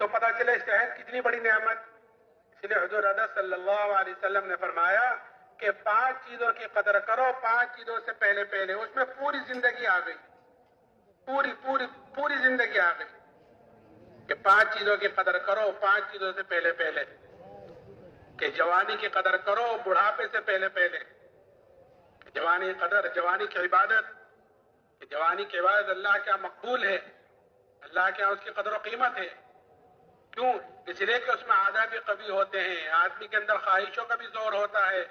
تو پتہ چلے صحت کتنی بڑی نعمت. اس لیے حضور اقدس صلی اللہ علیہ وسلم نے فرمایا کہ 5 چیزوں کی قدر کرو 5 چیزوں سے پہلے پہلے. اس میں پوری زندگی آ گئی, پوری زندگی آ گئی کہ 5 چیزوں کی قدر کرو 5 چیزوں سے پہلے پہلے. کہ جوانی کی قدر کرو بڑھاپے سے پہلے پہلے. جوانی کی قدر, جوانی کی عبادت, کہ جوانی کی عبادت اللہ کیا مقبول ہے, اللہ کیا اس کی قدر و قیمت ہے. کیوں؟ اس لیے کہ اس میں عادات بھی قوی ہوتے ہیں, آدمی کے اندر خواہشوں کا بھی زور ہوتا ہے.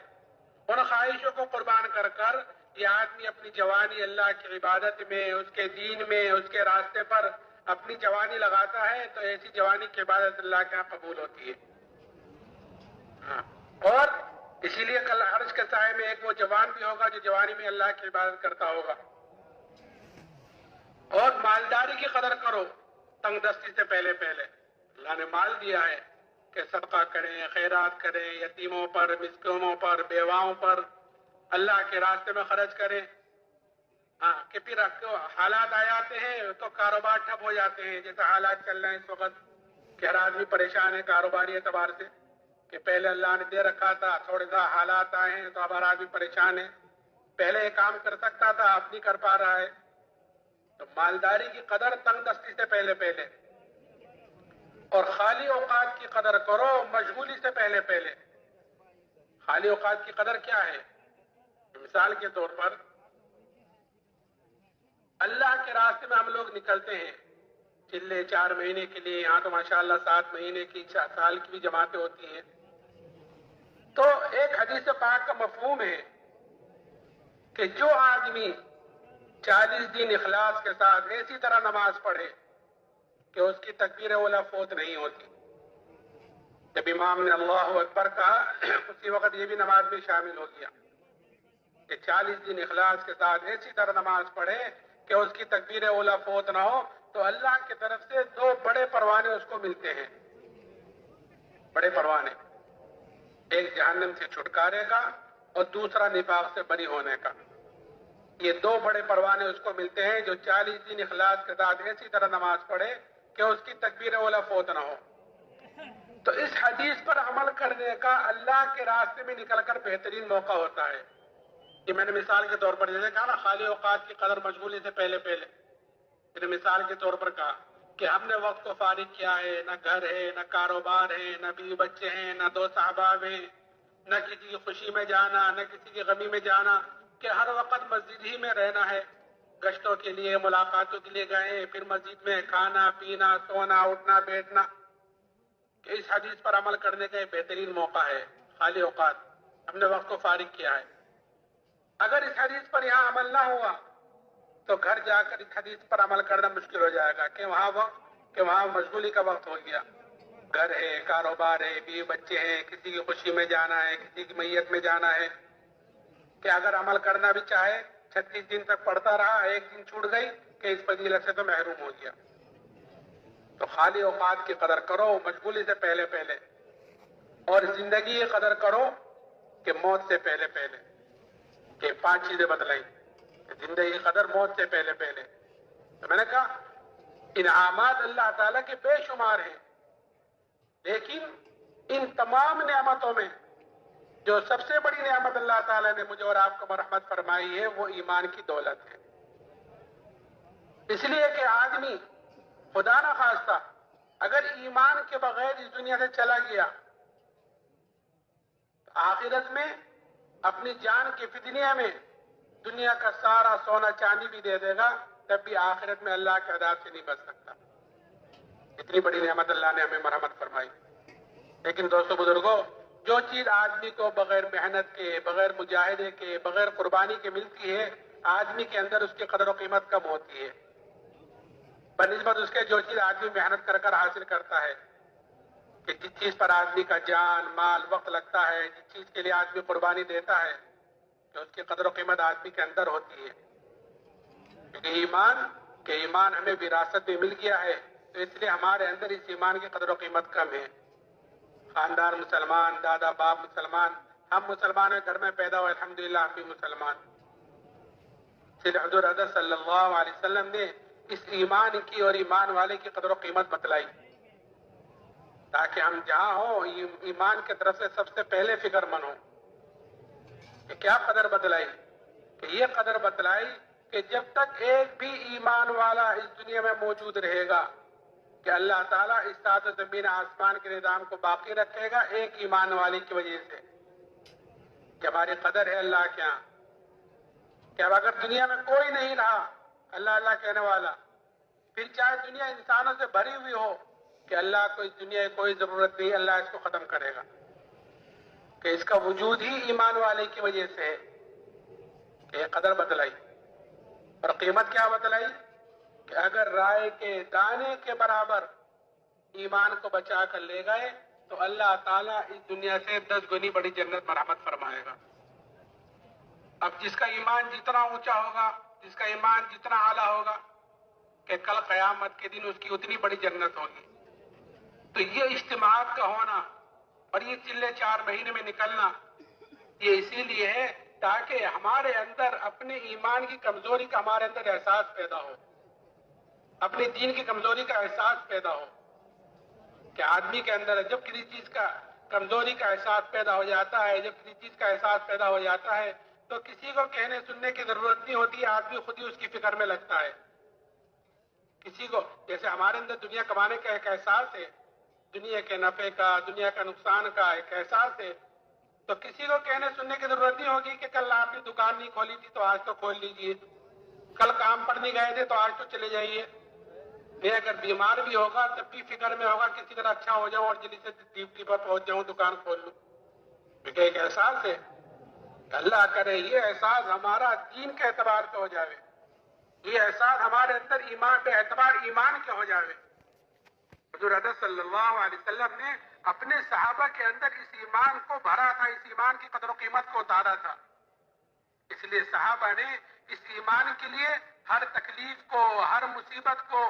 ان خواہشوں کو قربان کر کر یہ آدمی اپنی جوانی اللہ کی عبادت میں, اس کے دین میں, اس کے راستے پر اپنی جوانی لگاتا ہے تو ایسی جوانی کی عبادت اللہ کے یہاں قبول ہوتی ہے. اور اسی لیے کل عرش کے سائے میں ایک وہ جوان بھی ہوگا جو جوانی میں اللہ کی عبادت کرتا ہوگا. اور مالداری کی قدر کرو تنگ دستی سے پہلے پہلے. اللہ نے مال دیا ہے کہ صدقہ کریں, خیرات کریں, یتیموں پر, مسکینوں پر, بیواؤں پر اللہ کے راستے میں خرچ کریں. کہ پھر حالات آ جاتے ہیں تو کاروبار ٹھپ ہو جاتے ہیں, جیسے حالات چل رہے ہیں اس وقت کہ ہر آدمی پریشان ہے کاروباری اعتبار سے, کہ پہلے اللہ نے دے رکھا تھا, تھوڑے سا حالات آئے ہیں تو اب ہر آدمی پریشان ہے. پہلے یہ کام کر سکتا تھا اب نہیں کر پا رہا ہے. تو مالداری کی قدر تنگ دستی سے پہلے پہلے. اور خالی اوقات کی قدر کرو مشغولی سے پہلے پہلے. خالی اوقات کی قدر کیا ہے؟ مثال کے طور پر اللہ کے راستے میں ہم لوگ نکلتے ہیں چلے 4 مہینے کے لیے, یہاں تو ماشاءاللہ 7 مہینے کی, سال کی بھی جماعتیں ہوتی ہیں. تو ایک حدیث پاک کا مفہوم ہے کہ جو آدمی 40 دن اخلاص کے ساتھ ایسی طرح نماز پڑھے کہ اس کی تکبیر اولا فوت نہیں ہوتی. جب امام نے اللہ اکبر کہا اسی وقت یہ بھی نماز میں شامل ہو گیا کہ 40 دن اخلاص کے ساتھ ایسی طرح نماز پڑھے کہ اس کی تکبیر اولا فوت نہ ہو, تو اللہ کی طرف سے 2 بڑے پروانے اس کو ملتے ہیں. بڑے پروانے, ایک جہنم سے چھٹکارے کا اور دوسرا نفاق سے بری ہونے کا. یہ 2 بڑے پروانے اس کو ملتے ہیں جو 40 دن اخلاص کے ساتھ ایسی طرح نماز پڑھے کہ اس کی تکبیر اولا فوت نہ ہو. تو اس حدیث پر عمل کرنے کا اللہ کے راستے میں نکل کر بہترین موقع ہوتا ہے. کہ میں نے مثال کے طور پر جیسے کہا نا خالی اوقات کی قدر مشغولی سے پہلے پہلے, میں نے مثال کے طور پر کہا کہ ہم نے وقت کو فارغ کیا ہے, نہ گھر ہے, نہ کاروبار ہے, نہ بیوی بچے ہیں, نہ دوست احباب ہیں, نہ کسی کی خوشی میں جانا, نہ کسی کی غمی میں جانا, کہ ہر وقت مسجد ہی میں رہنا ہے. گشتوں کے لیے, ملاقاتوں کے لیے گئے, پھر مسجد میں کھانا پینا, سونا, اٹھنا, بیٹھنا. کہ اس حدیث پر عمل کرنے کا ایک بہترین موقع ہے خالی اوقات. ہم نے وقت کو فارغ کیا ہے. اگر اس حدیث پر یہاں عمل نہ ہوا تو گھر جا کر اس حدیث پر عمل کرنا مشکل ہو جائے گا کہ وہاں مشغولی کا وقت ہو گیا. گھر ہے, کاروبار ہے, بیوی بچے ہیں, کسی کی خوشی میں جانا ہے, کسی کی میت میں جانا ہے. کہ اگر عمل کرنا بھی چاہے 36 دن تک پڑھتا رہا, ایک دن چھوٹ گئی کہ اس فضیلت سے تو محروم ہو گیا. تو خالی اوقات کی قدر کرو مشغولی سے پہلے پہلے, اور زندگی کی قدر کرو کہ موت سے پہلے پہلے. کہ 5 چیزیں بتلائیں کہ زندگی کی قدر موت سے پہلے پہلے. تو میں نے کہا انعامات اللہ تعالیٰ کے بے شمار ہیں, لیکن ان تمام نعمتوں میں جو سب سے بڑی نعمت اللہ تعالیٰ نے مجھے اور آپ کو مرحمت فرمائی ہے وہ ایمان کی دولت ہے. اس لیے کہ آدمی خدا نہ خواستہ اگر ایمان کے بغیر اس دنیا سے چلا گیا تو آخرت میں اپنی جان کی فدیے میں دنیا کا سارا سونا چاندی بھی دے دے گا, تب بھی آخرت میں اللہ کے عذاب سے نہیں بچ سکتا. اتنی بڑی نعمت اللہ نے ہمیں مرحمت فرمائی. لیکن دوستو بزرگوں, جو چیز آدمی کو بغیر محنت کے, بغیر مجاہدے کے, بغیر قربانی کے ملتی ہے, آدمی کے اندر اس کی قدر و قیمت کم ہوتی ہے بنسبت اس کے جو چیز آدمی محنت کر کر حاصل کرتا ہے. کہ جس چیز پر آدمی کا جان, مال, وقت لگتا ہے, جس چیز کے لیے آدمی قربانی دیتا ہے, کہ اس کی قدر و قیمت آدمی کے اندر ہوتی ہے. کیونکہ ایمان ہمیں وراثت میں مل گیا ہے, تو اس لیے ہمارے اندر اس ایمان کی قدر و قیمت کم ہے. خاندان مسلمان, دادا باپ مسلمان, ہم مسلمان ہیں, گھر میں پیدا ہوئے, الحمدللہ ہم بھی مسلمان. حضور اقدس صلی اللہ علیہ وسلم نے اس ایمان کی اور ایمان والے کی قدر و قیمت بتلائی. تاکہ ہم جہاں ہوں ایمان کی طرف سے سب سے پہلے فکر مند ہوں کہ کیا قدر بتلائی، کہ یہ قدر بتلائی کہ جب تک ایک بھی ایمان والا اس دنیا میں موجود رہے گا کہ اللہ تعالیٰ اس سات زمین آسمان کے نظام کو باقی رکھے گا ایک ایمان والی کی وجہ سے، کہ ہماری قدر ہے اللہ کے ہاں، کہ اب اگر دنیا میں کوئی نہیں رہا اللہ اللہ کہنے والا، پھر چاہے دنیا انسانوں سے بھری ہوئی ہو کہ اللہ کو اس دنیا کی کوئی ضرورت نہیں، اللہ اس کو ختم کرے گا، کہ اس کا وجود ہی ایمان والے کی وجہ سے ہے، کہ یہ قدر بتلائی۔ اور قیمت کیا بتلائی کہ اگر رائے کے دانے کے برابر ایمان کو بچا کر لے گئے تو اللہ تعالیٰ اس دنیا سے 10 گنی بڑی جنت مرحمت فرمائے گا۔ اب جس کا ایمان جتنا اونچا ہوگا، جس کا ایمان جتنا اعلیٰ ہوگا، کہ کل قیامت کے دن اس کی اتنی بڑی جنت ہوگی۔ تو یہ اجتماعات کا ہونا اور یہ چلے 4 مہینے میں نکلنا، یہ اسی لیے ہے تاکہ ہمارے اندر اپنے ایمان کی کمزوری کا ہمارے اندر احساس پیدا ہو، اپنے دین کی کمزوری کا احساس پیدا ہو، کہ آدمی کے اندر جب کسی چیز کا کمزوری کا احساس پیدا ہو جاتا ہے، جب کسی چیز کا احساس پیدا ہو جاتا ہے تو کسی کو کہنے سننے کی ضرورت نہیں ہوتی، آدمی خود ہی اس کی فکر میں لگتا ہے۔ کسی کو جیسے ہمارے اندر دنیا کمانے کا ایک احساس ہے، دنیا کے نفع کا، دنیا کا نقصان کا ایک احساس ہے، تو کسی کو کہنے سننے کی ضرورت نہیں ہوگی کہ کل آپ نے دکان نہیں کھولی تھی تو آج تو کھول لیجئے، کل کام پر نہیں گئے تھے تو آج تو چلے جائیے۔ میں اگر بیمار بھی ہوگا تب بھی فکر میں ہوگا کسی طرح اچھا ہو جاؤں اور جلدی سے ڈیوٹی پر پہنچ جاؤں، دکان کھول لوں، کیونکہ ایک احساس ہے۔ اللہ کرے یہ احساس ہمارا دین کے اعتبار سے ہو جائے، یہ احساس ہمارے اندر ایمان پہ اعتبار ایمان کے ہو جائے۔ حضور اقدس صلی اللہ علیہ وسلم نے اپنے صحابہ کے اندر اس ایمان کو بھرا تھا، اس ایمان کی قدر و قیمت کو اتارا تھا، اس لیے صحابہ نے اس ایمان کے لیے ہر تکلیف کو، ہر مصیبت کو،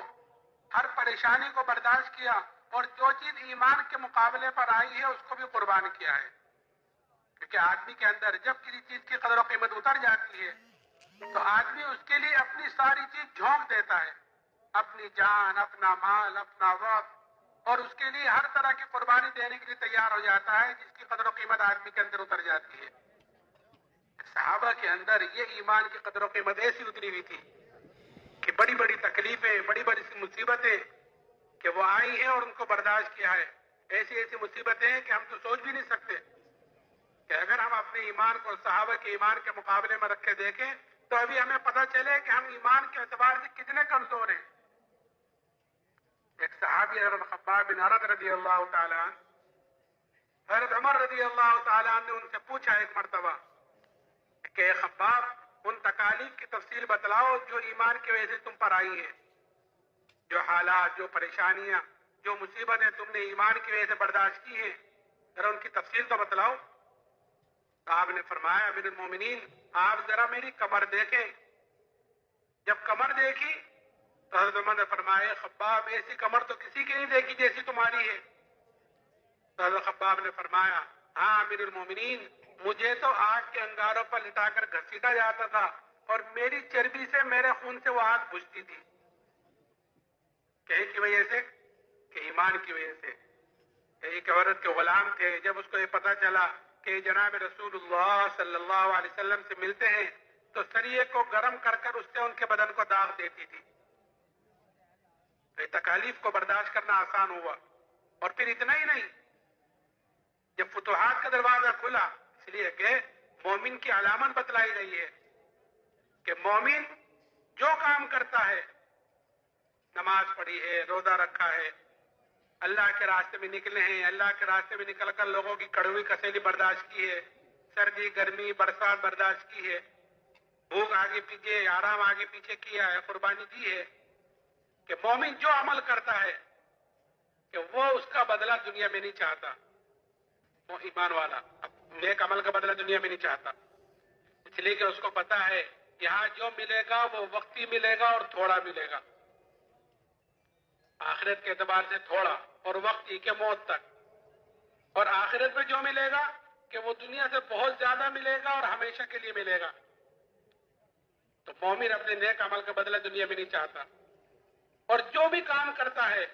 ہر پریشانی کو برداشت کیا، اور جو چیز ایمان کے مقابلے پر آئی ہے اس کو بھی قربان کیا ہے، کیونکہ آدمی کے اندر جب کسی چیز کی قدر و قیمت اتر جاتی ہے تو آدمی اس کے لیے اپنی ساری چیز جھونک دیتا ہے، اپنی جان، اپنا مال، اپنا وقت، اور اس کے لیے ہر طرح کی قربانی دینے کے لیے تیار ہو جاتا ہے جس کی قدر و قیمت آدمی کے اندر اتر جاتی ہے۔ صحابہ کے اندر یہ ایمان کی قدر و قیمت ایسی اتری ہوئی تھی کہ بڑی بڑی تکلیفیں، بڑی بڑی مصیبتیں کہ وہ آئی ہیں اور ان کو برداشت کیا ہے، ایسی ایسی مصیبتیں ہیں کہ ہم تو سوچ بھی نہیں سکتے کہ اگر ہم اپنے ایمان کو صحابہ کے ایمان کے مقابلے میں رکھ کے دیکھیں تو ابھی ہمیں پتہ چلے کہ ہم ایمان کے اعتبار سے کتنے کمزور ہیں۔ ایک صحابی حضرت خباب بن عرد رضی اللہ تعالیٰ عنہ، حضرت عمر رضی اللہ تعالیٰ عنہ نے ان سے پوچھا ایک مرتبہ کہ خباب ان تکالیف کی تفصیل بتلاؤ جو ایمان کی وجہ سے تم پر آئی ہیں، جو حالات، جو پریشانیاں، جو مصیبتیں تم نے ایمان کی وجہ سے برداشت کی ہیں، ذرا ان کی تفصیل تو بتلاؤ۔ تو آپ نے فرمایا امیر المومنین آپ ذرا میری کمر دیکھیں۔ جب کمر دیکھی تو حضرت عمر نے فرمایا خباب ایسی کمر تو کسی کی نہیں دیکھی جیسی تمہاری ہے۔ تو حضرت خباب نے فرمایا ہاں امیر المومنین مجھے تو آگ کے انگاروں پر لٹا کر گھسیٹا جاتا تھا اور میری چربی سے، میرے خون سے وہ آگ بجھتی تھی۔ کہیں کی وجہ سے کہ ایمان کی وجہ سے۔ ایک عورت کے غلام تھے، جب اس کو یہ پتا چلا کہ جناب رسول اللہ صلی اللہ علیہ وسلم سے ملتے ہیں تو سریے کو گرم کر کر اس سے ان کے بدن کو داغ دیتی تھی۔ تو تکالیف کو برداشت کرنا آسان ہوا، اور پھر اتنا ہی نہیں، جب فتوحات کا دروازہ کھلا، اس لیے کہ مومن کی علامت بتلائی گئی ہے کہ مومن جو کام کرتا ہے، نماز پڑھی ہے، روزہ رکھا ہے، اللہ کے راستے میں نکلے ہیں، اللہ کے راستے میں نکل کر لوگوں کی کڑوی کسیلی برداشت کی ہے، سردی گرمی برسات برداشت کی ہے، بھوک آگے پیچھے، آرام آگے پیچھے کیا ہے، قربانی دی ہے، کہ مومن جو عمل کرتا ہے کہ وہ اس کا بدلہ دنیا میں نہیں چاہتا، وہ ایمان والا نیک عمل کا بدلہ دنیا میں نہیں چاہتا، اس لیے کہ اس کو پتا ہے یہاں جو ملے گا وہ وقتی ملے گا اور تھوڑا ملے گا، آخرت کے اعتبار سے تھوڑا اور وقتی کے موت تک، اور آخرت میں جو ملے گا کہ وہ دنیا سے بہت زیادہ ملے گا اور ہمیشہ کے لیے ملے گا۔ تو مومن اپنے نیک عمل کا بدلہ دنیا میں نہیں چاہتا، اور جو بھی کام کرتا ہے،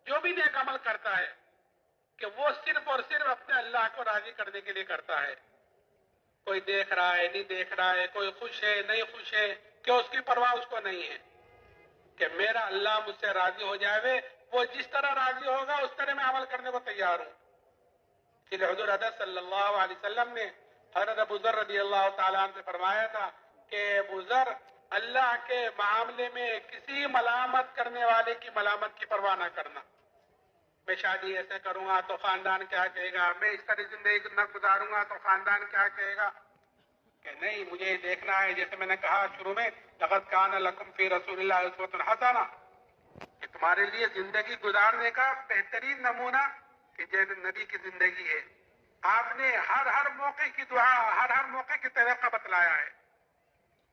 جو بھی نیک عمل کرتا ہے کہ وہ صرف اور صرف اپنے اللہ کو راضی کرنے کے لیے کرتا ہے. کوئی دیکھ رہا ہے نہیں دیکھ رہا ہے، کوئی خوش ہے نہیں خوش ہے، کہ اس کی پرواہ اس کو نہیں ہے کہ میرا اللہ مجھ سے راضی ہو جائے، وہ جس طرح راضی ہوگا اس طرح میں عمل کرنے کو تیار ہوں. کہ حضور حضرت صلی اللہ علیہ وسلم نے حضرت ابو ذر رضی اللہ تعالیٰ عنہ سے فرمایا تھا کہ ابو ذر، اللہ کے معاملے میں کسی ملامت کرنے والے کی ملامت کی پرواہ نہ کرنا. میں شادی ایسے کروں گا تو خاندان کیا کہے گا، میں اس طرح زندگی نہ گزاروں گا تو خاندان کیا کہے گا، کہ نہیں مجھے یہ دیکھنا ہے. جیسے میں نے کہا شروع میں، لقد کان لکم فی رسول اللہ اسوۃ حسنہ، کہ تمہارے لیے زندگی گزارنے کا بہترین نمونہ کہ جیسے نبی کی زندگی ہے. آپ نے ہر موقع کی دعا، ہر موقع کی طریقہ بتلایا ہے.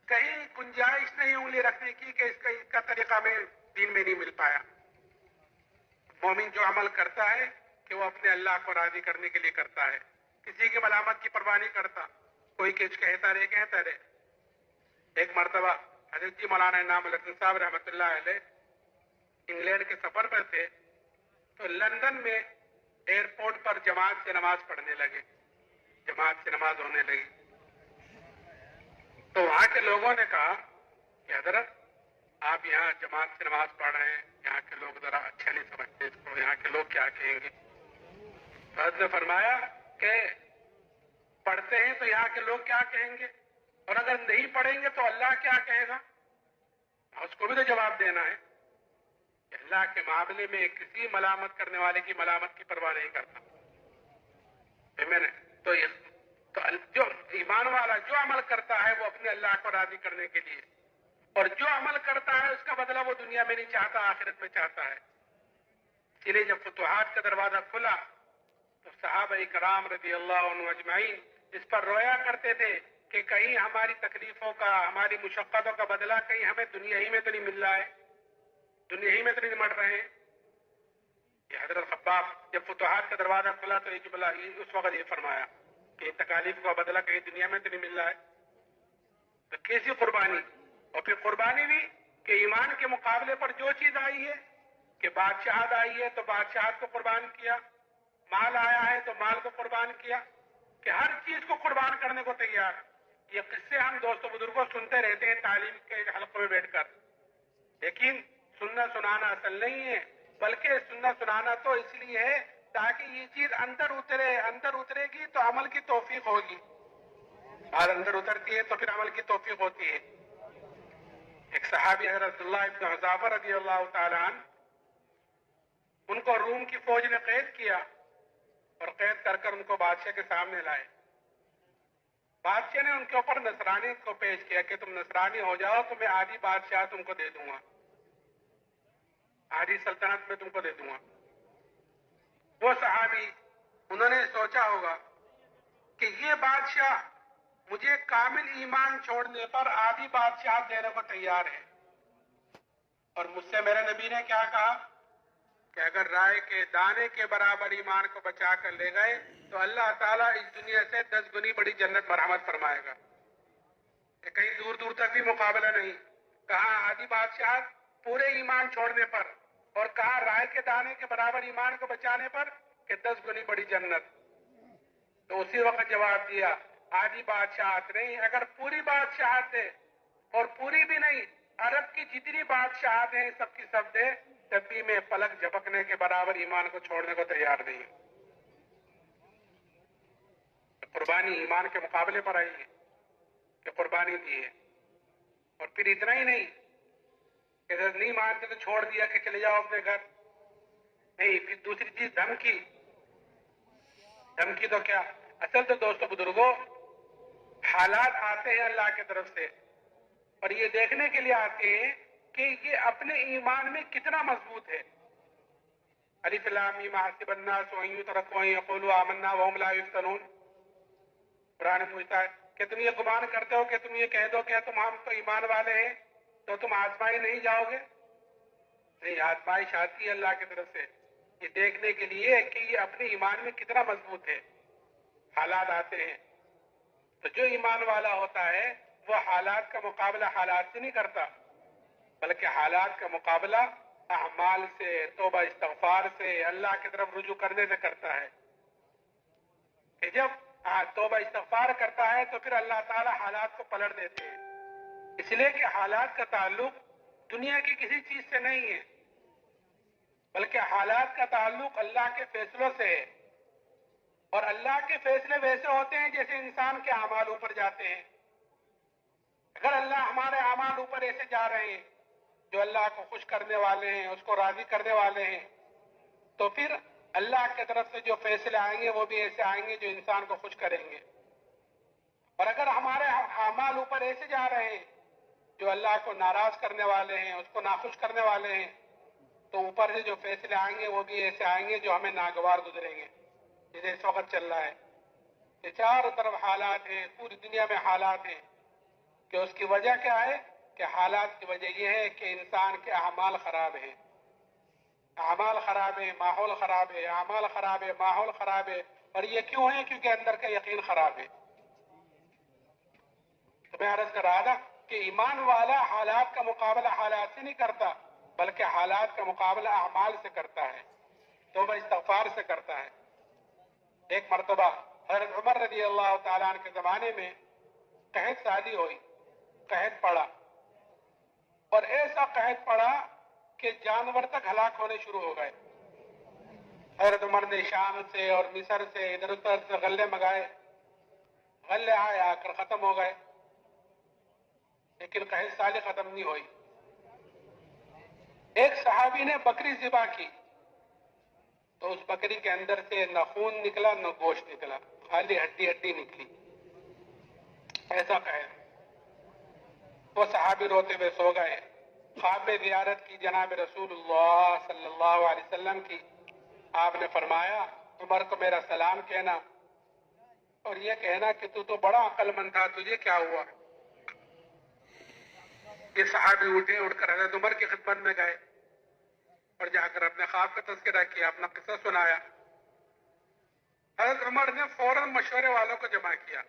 کہیں گنجائش نہیں انگلی رکھنے کی کہ اس کا طریقہ میں دین میں نہیں مل پایا. مومن جو عمل کرتا ہے کہ وہ اپنے اللہ کو راضی کرنے کے لیے کرتا ہے، کسی کی ملامت کی پرواہ نہیں کرتا. کوئی کچھ کہتا رہے. ایک مرتبہ حضرت جی مولانا انعام الحسن صاحب رحمۃ اللہ علیہ انگلینڈ کے سفر پر تھے، تو لندن میں ایئرپورٹ پر جماعت سے نماز پڑھنے لگے، جماعت سے نماز ہونے لگی. تو وہاں کے لوگوں نے کہا کہ حضرت آپ یہاں جماعت سے نماز پڑھ رہے ہیں، یہاں کے لوگ ذرا اچھا نہیں سمجھتے اس کو، یہاں کے لوگ کیا کہیں گے. حضرت نے فرمایا کہ پڑھتے ہیں تو یہاں کے لوگ کیا کہیں گے، اور اگر نہیں پڑھیں گے تو اللہ کیا کہے گا، اس کو بھی تو جواب دینا ہے. کہ اللہ کے معاملے میں کسی ملامت کرنے والے کی ملامت کی پرواہ نہیں کرتا. تو جو ایمان والا جو عمل کرتا ہے وہ اپنے اللہ کو راضی کرنے کے لیے، اور جو عمل کرتا ہے اس کا بدلہ وہ دنیا میں نہیں چاہتا، آخرت میں چاہتا ہے. اسی لیے جب فتوحات کا دروازہ کھلا تو صحابہ کرام رضی اللہ عنہ اجمعین اس پر رویا کرتے تھے کہ کہیں ہماری تکلیفوں کا، ہماری مشقتوں کا بدلہ کہیں ہمیں دنیا ہی میں تو نہیں مل رہا ہے، دنیا ہی میں تو نہیں مر رہے ہیں. کہ حضرت خباب جب فتوحات کا دروازہ کھلا تو ایک جملہ اس وقت یہ فرمایا کہ تکالیف کا بدلہ کہیں دنیا میں تو نہیں مل رہا ہے. تو کیسی قربانی، اور پھر قربانی بھی کہ ایمان کے مقابلے پر جو چیز آئی ہے، کہ بادشاہت آئی ہے تو بادشاہت کو قربان کیا، مال آیا ہے تو مال کو قربان کیا، کہ ہر چیز کو قربان کرنے کو تیار. یہ قصے ہم دوستوں بزرگوں سنتے رہتے ہیں تعلیم کے حلقوں میں بیٹھ کر، لیکن سننا سنانا اصل نہیں ہے، بلکہ سننا سنانا تو اس لیے ہے تاکہ یہ چیز اندر اترے گی تو عمل کی توفیق ہوگی، اور اندر اترتی ہے تو پھر عمل کی توفیق ہوتی ہے. ایک صحابی حضرت اللہ ابن حذافہ رضی اللہ تعالیٰ عنہ، ان کو روم کی فوج نے قید کیا اور قید کر کر ان کو بادشاہ کے سامنے لائے. بادشاہ نے ان کے اوپر نصرانیت کو پیش کیا کہ تم نصرانی ہو جاؤ تو میں آدھی بادشاہ تم کو دے دوں گا، آدھی سلطنت میں تم کو دے دوں گا. وہ صحابی انہوں نے سوچا ہوگا کہ یہ بادشاہ مجھے کامل ایمان چھوڑنے پر آدھی بادشاہ دینے کو تیار ہے، اور مجھ سے میرے نبی نے کیا کہا کہ اگر رائے کے دانے کے برابر ایمان کو بچا کر لے گئے تو اللہ تعالیٰ اس دنیا سے 10 گنی بڑی جنت مرحمت فرمائے گا. کہ کہیں دور دور تک بھی مقابلہ نہیں، کہا آدھی بادشاہ پورے ایمان چھوڑنے پر، اور کہا رائے کے دانے کے برابر ایمان کو بچانے پر کہ 10 گنی بڑی جنت. تو اسی وقت جواب دیا آدھی بادشاہت نہیں، اگر پوری بادشاہت ہے اور پوری بھی نہیں، عرب کی جتنی بادشاہت ہیں سب کی سب دے، تب بھی میں پلک جھپکنے کے برابر ایمان کو چھوڑنے کو تیار نہیں ہوں. قربانی ایمان کے مقابلے پر آئی ہے کہ قربانی دی ہے. اور پھر اتنا ہی نہیں کہ اگر نہیں مانتے تو چھوڑ دیا کہ چلے جاؤ اپنے گھر، نہیں، پھر دوسری چیز دھمکی. دھمکی تو کیا، اصل تو دوستو بزرگوں حالات آتے ہیں اللہ کی طرف سے، اور یہ دیکھنے کے لیے آتے ہیں کہ یہ اپنے ایمان میں کتنا مضبوط ہے. الف لام میم حسب الناس ان یترکوا ان یقولوا آمنا وهم لا یفتنون. قرآن پوچھتا ہے کہ تم یہ گمان کرتے ہو کہ تم یہ کہہ دو کہ ہم تو ایمان والے ہیں تو تم آزمائی نہیں جاؤ گے. نہیں، آزمائش آتی ہے اللہ کی طرف سے یہ دیکھنے کے لیے کہ یہ اپنے ایمان میں کتنا مضبوط ہے. حالات آتے ہیں تو جو ایمان والا ہوتا ہے وہ حالات کا مقابلہ حالات سے نہیں کرتا، بلکہ حالات کا مقابلہ اعمال سے، توبہ استغفار سے، اللہ کی طرف رجوع کرنے سے کرتا ہے کہ جب توبہ استغفار کرتا ہے تو پھر اللہ تعالیٰ حالات کو پلٹ دیتے ہیں، اس لیے کہ حالات کا تعلق دنیا کی کسی چیز سے نہیں ہے، بلکہ حالات کا تعلق اللہ کے فیصلوں سے ہے، اور اللہ کے فیصلے ویسے ہوتے ہیں جیسے انسان کے اعمال اوپر جاتے ہیں۔ اگر اللہ ہمارے اعمال اوپر ایسے جا رہے ہیں جو اللہ کو خوش کرنے والے ہیں، اس کو راضی کرنے والے ہیں، تو پھر اللہ کی طرف سے جو فیصلے آئیں گے وہ بھی ایسے آئیں گے جو انسان کو خوش کریں گے۔ اور اگر ہمارے اعمال اوپر ایسے جا رہے ہیں جو اللہ کو ناراض کرنے والے ہیں، اس کو ناخوش کرنے والے ہیں، تو اوپر سے جو فیصلے آئیں گے وہ بھی ایسے آئیں گے جو ہمیں ناگوار گزریں گے، جیسے اس وقت چل رہا ہے کہ چاروں طرف حالات ہیں، پوری دنیا میں حالات ہیں، کہ اس کی وجہ کیا ہے؟ کہ حالات کی وجہ یہ ہے کہ انسان کے اعمال خراب ہیں، اعمال خراب ہے، ماحول خراب ہے، اعمال خراب ہے، ماحول خراب ہے۔ اور یہ کیوں ہے؟ کیونکہ اندر کا یقین خراب ہے۔ تو میں عرض کر رہا تھا کہ ایمان والا حالات کا مقابلہ حالات سے نہیں کرتا، بلکہ حالات کا مقابلہ اعمال سے کرتا ہے، توبہ استغفار سے کرتا ہے۔ ایک مرتبہ حضرت عمر رضی اللہ تعالیٰ عنہ کے زمانے میں قحط شادی ہوئی، قحط پڑا، اور ایسا قحط پڑا کہ جانور تک ہلاک ہونے شروع ہو گئے۔ حضرت عمر نے شام سے اور مصر سے ادھر ادھر سے غلے منگائے، غلے آئے، آ کر ختم ہو گئے، لیکن قحط سالی ختم نہیں ہوئی۔ ایک صحابی نے بکری ذبح کی تو اس بکری کے اندر سے نہ خون نکلا نہ گوشت نکلا، خالی ہڈی ہڈی نکلی، ایسا قحط۔ وہ صحابی روتے ہوئے سو گئے۔ خواب میں زیارت کی جناب رسول اللہ صلی اللہ علیہ وسلم کی، آپ نے فرمایا عمر کو میرا سلام کہنا اور یہ کہنا کہ تو بڑا عقل مند تھا، تجھے کیا ہوا؟ یہ صحابی اٹھے، اٹھ کر حضرت عمر کی خدمت میں گئے اور جا کر اپنے خواب کا تذکرہ کیا، اپنا قصہ سنایا۔ حضرت عمر نے فوراً مشورے والوں کو جمع کیا۔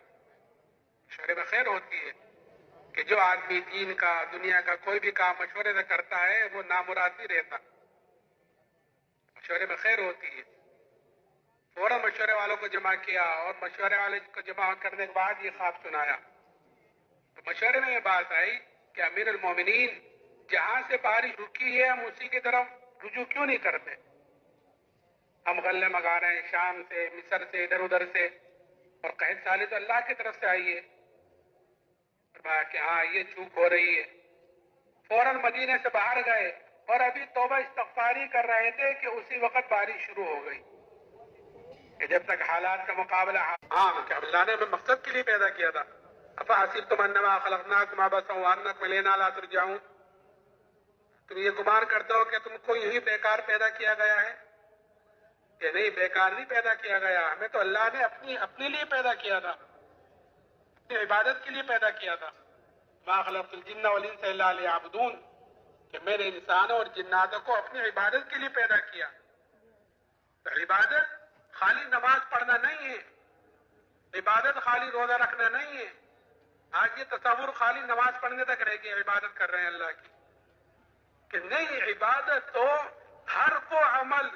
مشورے میں خیر ہوتی ہے کہ جو آدمی دین کا، دنیا کا کوئی بھی کام مشورے سے کرتا ہے وہ نامراد نہیں رہتا، مشورے میں خیر ہوتی ہے۔ فوراً مشورے والوں کو جمع کیا اور مشورے والے کو جمع کرنے کے بعد یہ خواب سنایا۔ تو مشورے میں یہ بات آئی کہ امیر المومنین، جہاں سے بارش رکی ہے ہم اسی کی طرف رجوع کیوں نہیں کرتے؟ ہم غلے منگا رہے ہیں شام سے، مصر سے، ادھر ادھر سے، اور قحط سالی تو اللہ کی طرف سے آئی ہے۔ فرمایا کہ ہاں یہ چوک ہو رہی ہے۔ فوراً مدینے سے باہر گئے اور ابھی توبہ استغفاری کر رہے تھے کہ اسی وقت بارش شروع ہو گئی، کہ جب تک حالات کا مقابلہ، ہاں کہ اللہ نے ہمیں مقصد کے لیے پیدا کیا تھا۔ افحسبتم انما خلقناکم عبثا وانکم الینا لا ترجعون، تم یہ گمان کرتے ہو کہ تم کو یہی بیکار پیدا کیا گیا ہے؟ کہ نہیں، بیکار نہیں پیدا کیا گیا، ہمیں تو اللہ نے اپنے لیے پیدا کیا تھا، اپنی عبادت کے لیے پیدا کیا تھا۔ ما خلقت الجن والانس الا لیعبدون، کہ میں نے انسانوں اور جناتوں کو اپنی عبادت کے لیے پیدا کیا۔ تو عبادت خالی نماز پڑھنا نہیں ہے، عبادت خالی روزہ رکھنا نہیں ہے۔ آج یہ تصور خالی نماز پڑھنے تک رہ گیا، عبادت کر رہے ہیں اللہ کی، کہ نہیں، عبادت تو ہر وہ عمل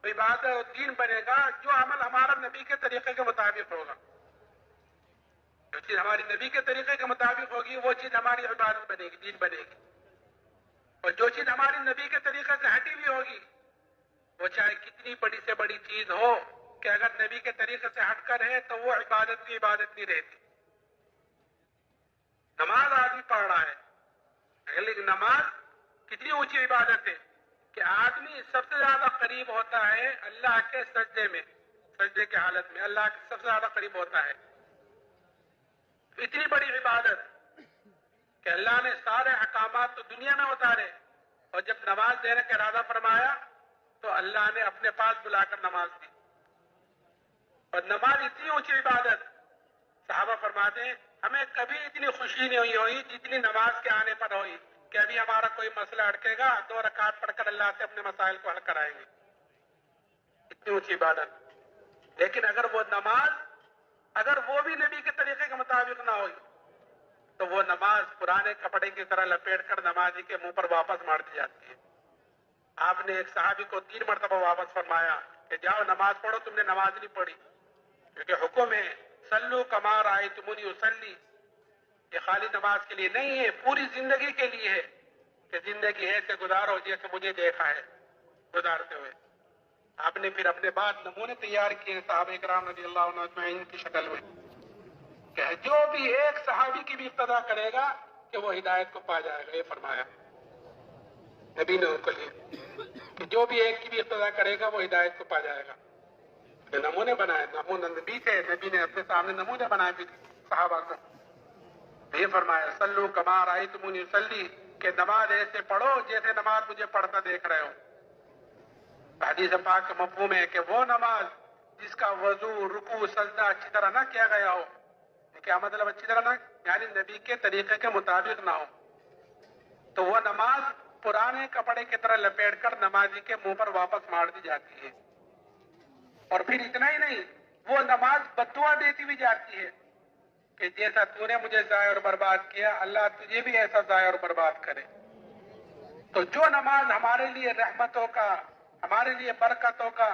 عبادت اور دین بنے گا جو عمل ہمارا نبی کے طریقے کے مطابق ہوگا۔ جو چیز ہماری نبی کے طریقے کے مطابق ہوگی وہ چیز ہماری عبادت بنے گی، دین بنے گی۔ اور جو چیز ہماری نبی کے طریقے سے ہٹی ہوئی ہوگی، وہ چاہے کتنی بڑی سے بڑی چیز ہو، کہ اگر نبی کے طریقے سے ہٹ کر ہے تو وہ عبادت کی عبادت نہیں رہتی۔ نماز آدمی پڑھ رہا ہے، لیکن نماز کتنی اونچی عبادت ہے کہ آدمی سب سے زیادہ قریب ہوتا ہے اللہ کے سجدے میں، سجدے کی حالت میں اللہ کے سب سے زیادہ قریب ہوتا ہے۔ اتنی بڑی عبادت کہ اللہ نے سارے احکامات تو دنیا میں اتارے، اور جب نماز دینے کا ارادہ فرمایا تو اللہ نے اپنے پاس بلا کر نماز دی۔ اور نماز اتنی اونچی عبادت، صحابہ فرماتے ہیں ہمیں کبھی اتنی خوشی نہیں ہوئی جتنی نماز کے آنے پر ہوئی، کہ ابھی ہمارا کوئی مسئلہ اٹکے گا، 2 رکعت پڑھ کر اللہ سے اپنے مسائل کو حل کرائیں گے، اتنی اونچی عبادت۔ لیکن اگر وہ نماز، اگر وہ بھی نبی کے طریقے کے مطابق نہ ہوئی تو وہ نماز پرانے کپڑے کی طرح لپیٹ کر نمازی کے منہ پر واپس مار دی جاتی ہے۔ آپ نے ایک صحابی کو 3 مرتبہ واپس فرمایا کہ جاؤ نماز پڑھو، تم نے نماز نہیں پڑھی، کیونکہ حکم ہے صلو کما رأیتمونی اصلی، یہ خالی نماز کے لیے نہیں ہے، پوری زندگی کے لیے ہے کہ زندگی ایسے گزارو جیسے مجھے دیکھا ہے گزارتے ہوئے۔ آپ نے پھر اپنے بعد نمونے تیار کیے صحابہ کرام رضی اللہ عنہ اجمعین کی شکل میں کہ جو بھی ایک صحابی کی بھی اقتدا کرے گا کہ وہ ہدایت کو پا جائے گا، یہ فرمایا نبی نے ان کو لیے کہ جو بھی ایک کی بھی اقتدا کرے گا وہ ہدایت کو پا جائے گا۔ کہ نمونے بنائے، نمونے نبی تھے، نبی نے اپنے سامنے نمونے بنائے بھی صحابہ کو، یہ فرمایا صلو کما رأیتمونی اصلی، کہ نماز ایسے پڑھو جیسے نماز مجھے پڑھتا دیکھ رہے ہو۔ حدیث پاک کا مفہوم ہے کہ وہ نماز جس کا وضو، رکوع، سجدہ اچھی طرح نہ کیا گیا ہو، کیا مطلب اچھی طرح نہ، یعنی نبی کے طریقے کے مطابق نہ ہو، تو وہ نماز پرانے کپڑے کی طرح لپیٹ کر نمازی کے منہ پر واپس مار دی جاتی ہے۔ اور پھر اتنا ہی نہیں، وہ نماز بد دعا دیتی ہوئی جاتی ہے کہ جیسا تو نے مجھے ضائع اور برباد کیا، اللہ تجھے بھی ایسا ضائع اور برباد کرے۔ تو جو نماز ہمارے لیے رحمتوں کا، ہمارے لیے برکتوں کا،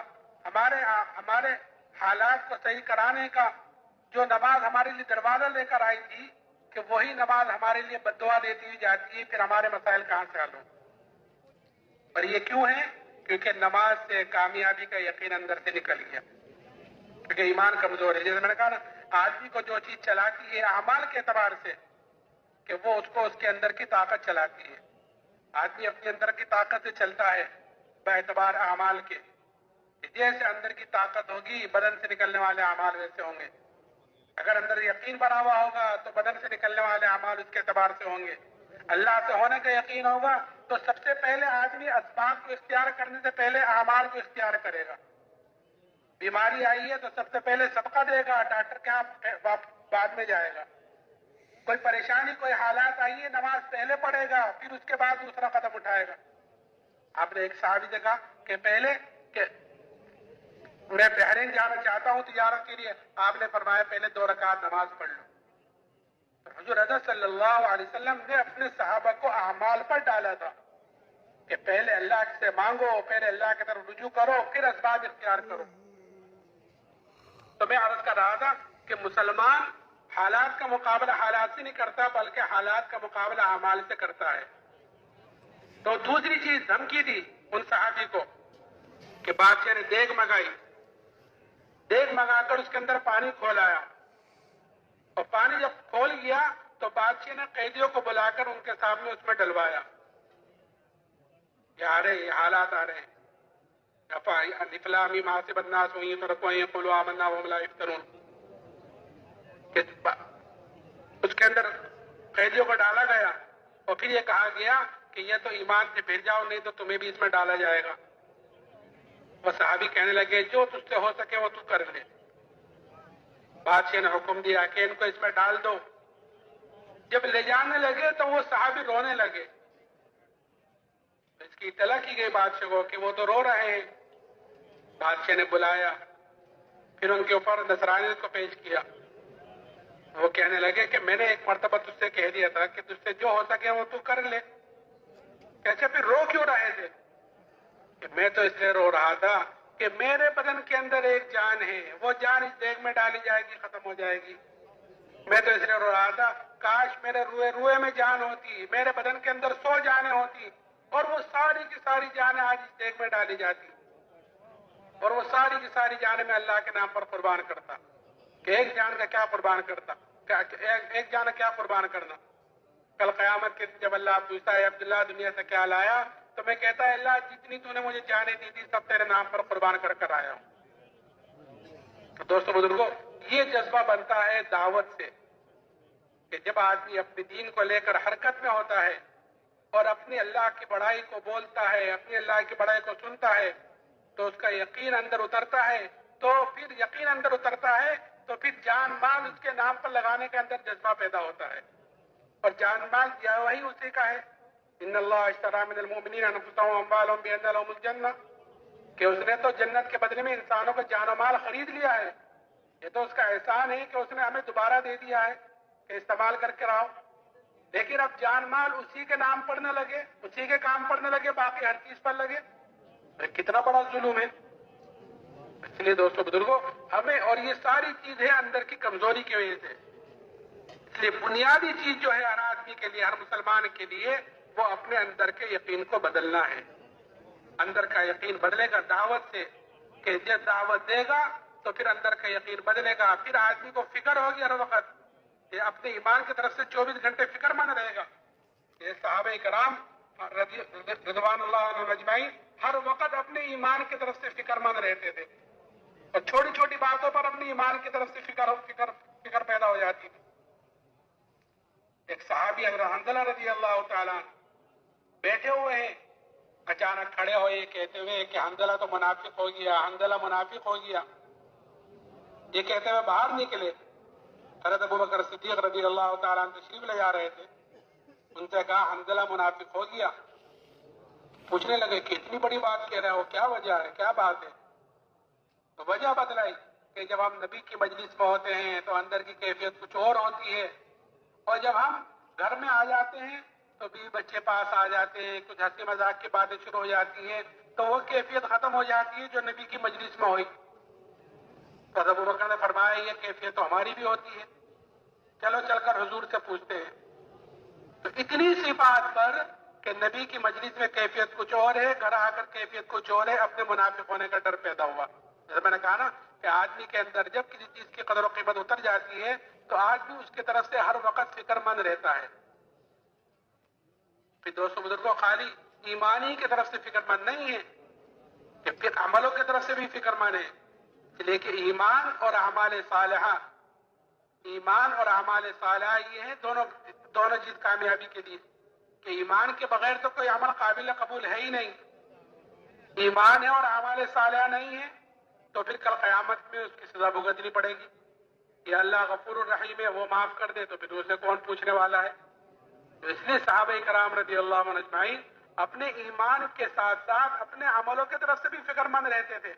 ہمارے حالات کو صحیح کرانے کا جو نماز ہمارے لیے دروازہ لے کر آئی تھی، کہ وہی نماز ہمارے لیے بد دعا دیتی ہوئی جاتی ہے، پھر ہمارے مسائل کہاں سے حل ہوں؟ اور یہ کیوں ہے؟ کیونکہ نماز سے کامیابی کا یقین اندر سے نکل گیا، کیونکہ ایمان کمزور ہے۔ جیسے میں نے کہا نا، آدمی کو جو چیز چلاتی ہے اعمال کے اعتبار سے، کہ وہ اس کو اس کے اندر کی طاقت چلاتی ہے۔ آدمی اپنے اندر کی طاقت سے چلتا ہے باعتبار اعمال کے، جیسے اندر کی طاقت ہوگی بدن سے نکلنے والے اعمال ویسے ہوں گے۔ اگر اندر یقین بنا ہوا ہوگا تو بدن سے نکلنے والے اعمال اس کے اعتبار سے ہوں گے۔ اللہ سے ہونے کا یقین ہوگا تو سب سے پہلے آدمی اسباب کو اختیار کرنے سے پہلے اعمال کو اختیار کرے گا۔ بیماری آئی ہے تو سب سے پہلے صدقہ دے گا، ڈاکٹر کے یہاں بعد میں جائے گا۔ کوئی پریشانی، کوئی حالات آئی ہے، نماز پہلے پڑھے گا، پھر اس کے بعد دوسرا قدم اٹھائے گا۔ آپ نے ایک صحابی سے کہا کہ پہلے کہ میں بحرین جانا چاہتا ہوں تجارت کے لیے، آپ نے فرمایا پہلے 2 رکعت نماز پڑھ لو۔ حضور اعظم صلی اللہ علیہ وسلم نے اپنے صحابہ کو اعمال پر ڈالا تھا کہ پہلے اللہ سے مانگو، پہلے اللہ کی طرف رجوع کرو، پھر اسباب اختیار کرو۔ تو میں عرض کر رہا تھا کہ مسلمان حالات کا مقابلہ حالات سے نہیں کرتا، بلکہ حالات کا مقابلہ اعمال سے کرتا ہے۔ تو دوسری چیز دھمکی دی ان صحابی کو کہ بادشاہ نے دیگ منگائی، دیگ منگا کر اس کے اندر پانی کھولایا، اور پانی جب کھول گیا تو بادشاہ نے قیدیوں کو بلا کر ان کے سامنے اس میں ڈلوایا۔ یہ آ رہے، یہ حالات آ رہے ہیں۔ الف حاسب الناس ان یترکوا ان یقولوا آمنا وهم لا یفتنون، اس کے اندر قیدیوں کو ڈالا گیا اور پھر یہ کہا گیا کہ یہ تو ایمان سے پھر جاؤ، نہیں تو تمہیں بھی اس میں ڈالا جائے گا۔ وہ صحابی کہنے لگے جو تجھ سے ہو سکے وہ تو کر لے۔ بادشاہ نے حکم دیا کہ ان کو اس میں ڈال دو۔ جب لے جانے لگے تو وہ صحابی رونے لگے۔ اس کی اطلاع کی گئی بادشاہ کو کہ وہ تو رو رہے ہیں۔ بادشاہ نے بلایا، پھر ان کے اوپر نصرانیت کو پیش کیا۔ وہ کہنے لگے کہ میں نے ایک مرتبہ تجھ سے کہہ دیا تھا کہ تجھ سے جو ہو سکے وہ تو کر لے۔ کیسے پھر رو کیوں رہے تھے؟ کہ میں تو اس لیے رو رہا تھا کہ میرے بدن کے اندر ایک جان ہے، وہ جان اس دیگ میں ڈالی جائے گی، ختم ہو جائے گی۔ میں تو اس لیے رو رہا تھا کاش میرے روئے میں جان ہوتی، میرے بدن کے اندر 100 جانیں ہوتی، اور وہ ساری کی ساری جانیں آج اس دیگ میں ڈالی جاتی، اور وہ ساری کی ساری جانیں میں اللہ کے نام پر قربان کرتا۔ کہ ایک جان کا کیا قربان کرتا، ایک جان کیا قربان کرنا۔ کل قیامت کے جب اللہ پوچھتا ہے عبداللہ دنیا سے کیا لایا، تو میں کہتا ہے اللہ جتنی تو نے مجھے جانیں دی تھی سب تیرے نام پر قربان کر کر آیا ہوں۔ تو دوستو بزرگوں، یہ جذبہ بنتا ہے دعوت سے کہ جب آدمی اپنے دین کو لے کر حرکت میں ہوتا ہے اور اپنی اللہ کی بڑائی کو بولتا ہے، اپنی اللہ کی بڑائی کو سنتا ہے، تو اس کا یقین اندر اترتا ہے، تو پھر یقین اندر اترتا ہے تو پھر جان مال اس کے نام پر لگانے کے اندر جذبہ پیدا ہوتا ہے، اور جان مال دیا وہی اسی کا ہے۔ ان اللہ اشتری من المؤمنین انفسهم واموالهم بان لهم الجنہ، کہ اس نے تو جنت کے بدلے میں انسانوں کو جان و مال خرید لیا ہے۔ یہ تو اس کا احسان ہے کہ اس نے ہمیں دوبارہ دے دیا ہے کہ استعمال کر کے رہو۔ لیکن اب جان مال اسی کے نام پڑنے لگے، اسی کے کام پڑنے لگے، باقی ہر چیز پر لگے، کتنا بڑا ظلم ہے۔ اس لیے دوستو بزرگوں، ہمیں، اور یہ ساری چیزیں اندر کی کمزوری کی وجہ سے، اس لیے بنیادی چیز جو ہے ہر آدمی کے لیے، ہر مسلمان کے لیے، وہ اپنے اندر کے یقین کو بدلنا ہے۔ اندر کا یقین بدلے گا دعوت سے، کہ جب دعوت دے گا تو پھر اندر کا یقین بدلے گا، پھر آدمی کو فکر ہوگی ہر وقت، یہ اپنے ایمان کی طرف سے 24 گھنٹے فکر مند رہے گا۔ یہ صحابہ کرام رضوان اللہ عنہم اجمعین ہر وقت اپنے ایمان کی طرف سے فکر مند رہتے تھے، اور چھوٹی چھوٹی باتوں پر اپنے ایمان کی طرف سے فکر پیدا ہو جاتی تھی۔ ایک صحابی حضرت حنظلہ رضی اللہ تعالیٰ بیٹھے ہوئے ہیں، اچانک کھڑے ہوئے کہتے ہوئے کہ حنظلہ تو منافق ہو گیا، حنظلہ منافق ہو گیا، یہ کہتے ہوئے باہر نکلے۔ حضرت ابوبکر صدیق رضی اللہ تعالیٰ عنہ تشریف لے جا رہے تھے، ان سے کہا حنظلہ منافق ہو گیا۔ پوچھنے لگے کہ اتنی بڑی بات کہہ رہے ہو، کیا وجہ ہے، کیا بات ہے؟ تو وجہ بتلائی کہ جب ہم نبی کی مجلس میں ہوتے ہیں تو اندر کی کیفیت کچھ اور ہوتی ہے، اور جب ہم گھر میں آ جاتے ہیں تو بیوی بچے پاس آ جاتے ہیں، کچھ ہنسی مذاق کی باتیں شروع ہو جاتی ہیں، تو وہ کیفیت ختم ہو جاتی ہے جو نبی کی مجلس میں ہوئی۔ تو حضرت ابوبکر نے فرمایا یہ کیفیت تو ہماری بھی ہوتی ہے، چلو چل کر حضور سے پوچھتے ہیں۔ تو اتنی سی بات پر کہ نبی کی مجلس میں کیفیت کچھ اور ہے، گھر آ کر کیفیت کچھ اور ہے، اپنے منافق ہونے کا ڈر پیدا ہوا۔ جیسے میں نے کہا نا کہ آدمی کے اندر جب کسی چیز کی قدر و قیمت اتر جاتی ہے تو آدمی اس کی طرف سے ہر وقت فکر مند رہتا ہے۔ پھر دوستو بزرگوں، خالی ایمانی کی طرف سے فکر مند نہیں ہے کہ پھر عملوں کی طرف سے بھی فکر مند ہے، اس لیے کہ ایمان اور اعمال صالحہ، ایمان اور اعمال صالحہ یہ ہیں دونوں چیز کامیابی کے لیے، کہ ایمان کے بغیر تو کوئی عمل قابل قبول ہے ہی نہیں، ایمان ہے اور اعمال صالحہ نہیں ہے تو پھر کل قیامت میں اس کی سزا بھگتنی پڑے گی۔ یہ اللہ غفور الرحیم ہے، وہ معاف کر دے تو پھر اسے کون پوچھنے والا ہے؟ تو اس لیے صحابہ کرام رضی اللہ عنہ اجمعین اپنے ایمان کے ساتھ ساتھ اپنے عملوں کی طرف سے بھی فکر مند رہتے تھے،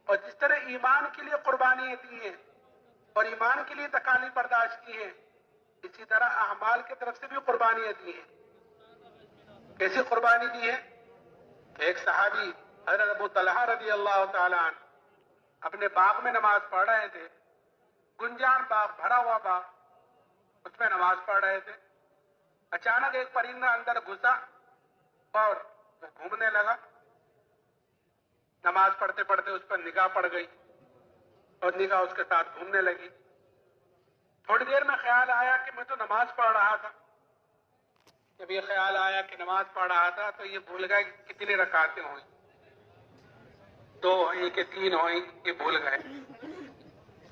اور جس طرح ایمان کے لیے قربانیاں دی ہیں اور ایمان کے لیے تکالیف برداشت کی ہیں، اسی طرح اعمال کی طرف سے بھی قربانیاں دی ہیں۔ کیسی قربانی دی ہے؟ ایک صحابی حضرت ابو طلحہ رضی اللہ تعالیٰ عنہ اپنے باغ میں نماز پڑھ رہے تھے، گنجان باغ، بھرا ہوا باغ، اس میں نماز پڑھ رہے تھے۔ اچانک ایک پرندہ اندر گھسا اور وہ گھومنے لگا، نماز پڑھتے پڑھتے اس پر نگاہ پڑ گئی اور نگاہ اس کے ساتھ گھومنے لگی۔ تھوڑی دیر میں خیال آیا کہ میں تو نماز پڑھ رہا تھا۔ جب یہ خیال آیا کہ نماز پڑھ رہا تھا تو یہ بھول گئے کہ کتنی رکعتیں ہوئیں، 2 ہوئیں کہ 3 ہوئیں، یہ بھول گئے۔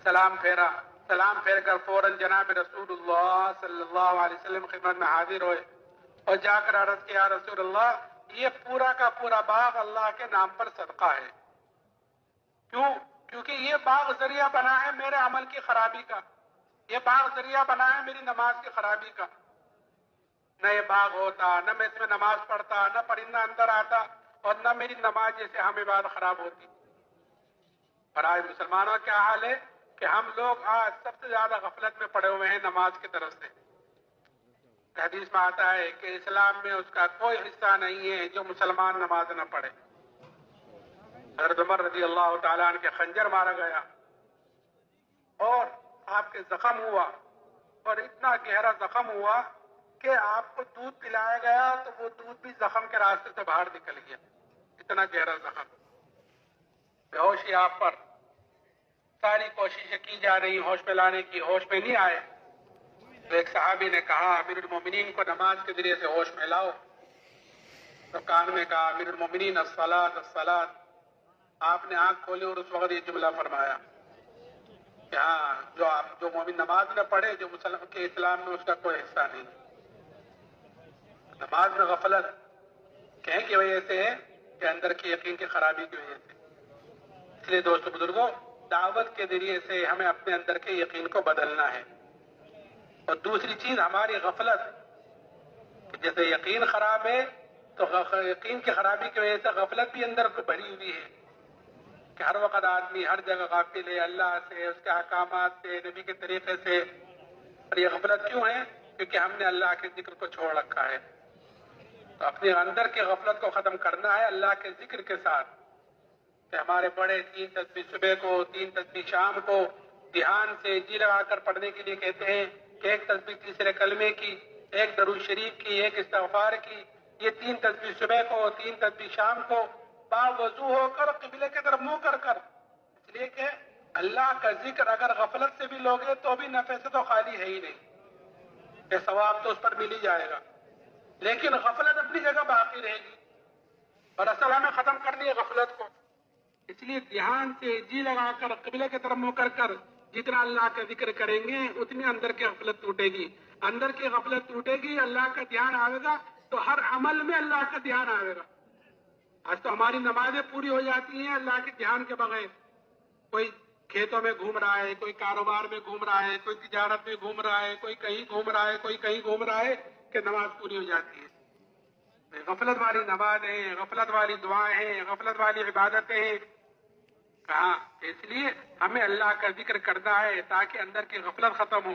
سلام پھیرا، سلام پھیر کر فوراً جناب رسول اللہ صلی اللہ علیہ وسلم خدمت میں حاضر ہوئے اور جا کر عرض کیا، رسول اللہ یہ پورا کا پورا باغ اللہ کے نام پر صدقہ ہے۔ کیوں؟ کیونکہ یہ باغ ذریعہ بنا ہے میرے عمل کی خرابی کا، یہ باغ ذریعہ بنا ہے میری نماز کی خرابی کا۔ نہ یہ باغ ہوتا، نہ میں اس میں نماز پڑھتا، نہ پرندہ اندر آتا، اور نہ میری نماز جیسے ہمیں بات خراب ہوتی۔ اور آج مسلمانوں کا کیا حال ہے کہ ہم لوگ آج سب سے زیادہ غفلت میں پڑے ہوئے ہیں نماز کی طرف سے۔ حدیث میں آتا ہے کہ اسلام میں اس کا کوئی حصہ نہیں ہے جو مسلمان نماز نہ پڑھے۔ حضرت عمر رضی اللہ تعالیٰ عنہ کے خنجر مارا گیا اور آپ کے زخم ہوا، اور اتنا گہرا زخم ہوا کہ آپ کو دودھ پلایا گیا تو وہ دودھ بھی زخم کے راستے سے باہر نکل گیا، اتنا گہرا زخم۔ بے ہوشی آپ پر، ساری کوششیں کی جا رہی ہوش میں لانے کی، ہوش میں نہیں آئے۔ تو ایک صحابی نے کہا امیر المومنین کو نماز کے ذریعے سے ہوش میں لاؤ، تو کان میں کہا امیر المومنین الصلاۃ الصلاۃ۔ آپ نے آنکھ کھولی اور اس وقت یہ جملہ فرمایا کہ ہاں جو مومن نماز نہ پڑھے، جو مسلمان کے اسلام میں اس کا کوئی حصہ نہیں۔ نماز میں غفلت کہیں کی وجہ سے ہے کہ اندر کی یقین کی خرابی کی وجہ سے۔ اس لیے دوستو بزرگوں، دعوت کے ذریعے سے ہمیں اپنے اندر کے یقین کو بدلنا ہے۔ اور دوسری چیز ہماری غفلت، کہ جیسے یقین خراب ہے تو یقین کی خرابی کی وجہ سے غفلت بھی اندر کو بھری ہوئی ہے کہ ہر وقت آدمی ہر جگہ غافل ہے اللہ سے، اس کے احکامات سے، نبی کے طریقے سے۔ اور یہ غفلت کیوں ہے؟ کیونکہ ہم نے اللہ کے ذکر کو چھوڑ رکھا ہے. تو اپنے اندر کی غفلت کو ختم کرنا ہے اللہ کے ذکر کے ساتھ. کہ ہمارے بڑے 3 تسبیح صبح کو 3 تسبیح شام کو دھیان سے جی لگا کر پڑھنے کے لیے کہتے ہیں کہ ایک تسبیح تیسرے کلمے کی، ایک درود شریف کی، ایک استغفار کی. یہ 3 تسبیح صبح کو 3 تسبیح شام کو باوضو ہو کر قبلے کی طرف منہ کر کر. اس لیے کہ اللہ کا ذکر اگر غفلت سے بھی لوگے تو بھی نفع سے تو خالی ہے ہی نہیں، کہ ثواب تو اس پر مل ہی جائے گا، لیکن غفلت اپنی جگہ باقی رہے گی. اور اصل ہمیں ختم کرنی ہے غفلت کو. اس لیے دھیان سے جی لگا کر قبلے کی طرف منہ کر کر جتنا اللہ کا ذکر کریں گے اتنی اندر کی غفلت ٹوٹے گی. اندر کی غفلت ٹوٹے گی، اللہ کا دھیان آئے گا تو ہر عمل میں اللہ کا دھیان آئے گا. آج تو ہماری نمازیں پوری ہو جاتی ہیں اللہ کے دھیان کے بغیر. کوئی کھیتوں میں گھوم رہا ہے، کوئی کاروبار میں گھوم رہا ہے، کوئی تجارت میں گھوم رہا ہے، کوئی کہیں گھوم رہا ہے، کوئی کہیں گھوم رہا ہے کہ نماز پوری ہو جاتی ہے. غفلت والی نمازیں، غفلت والی دعائیں ہیں، غفلت والی عبادتیں ہیں. کہاں؟ اس لیے ہمیں اللہ کا ذکر کرنا ہے تاکہ اندر کی غفلت ختم ہو.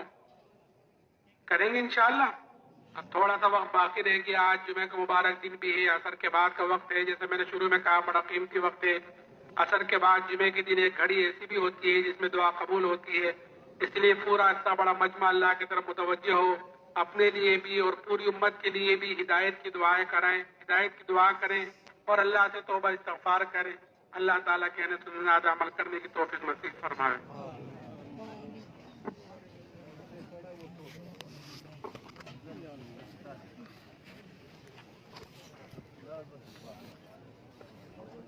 کریں گے انشاءاللہ. اب تھوڑا سا وقت باقی رہ گیا. آج جمعہ کا مبارک دن بھی ہے، عصر کے بعد کا وقت ہے. جیسے میں نے شروع میں کہا بڑا قیمتی وقت ہے. عصر کے بعد جمعے کے دن ایک گھڑی ایسی بھی ہوتی ہے جس میں دعا قبول ہوتی ہے. اس لیے پورا اتنا بڑا مجمع اللہ کی طرف متوجہ ہو. اپنے لیے بھی اور پوری امت کے لیے بھی ہدایت کی دعائیں کرائیں، ہدایت کی دعا کریں اور اللہ سے توبہ استغفار کریں. اللہ تعالیٰ کہنے سننا عمل کرنے کی توفیق نصیب فرمائے.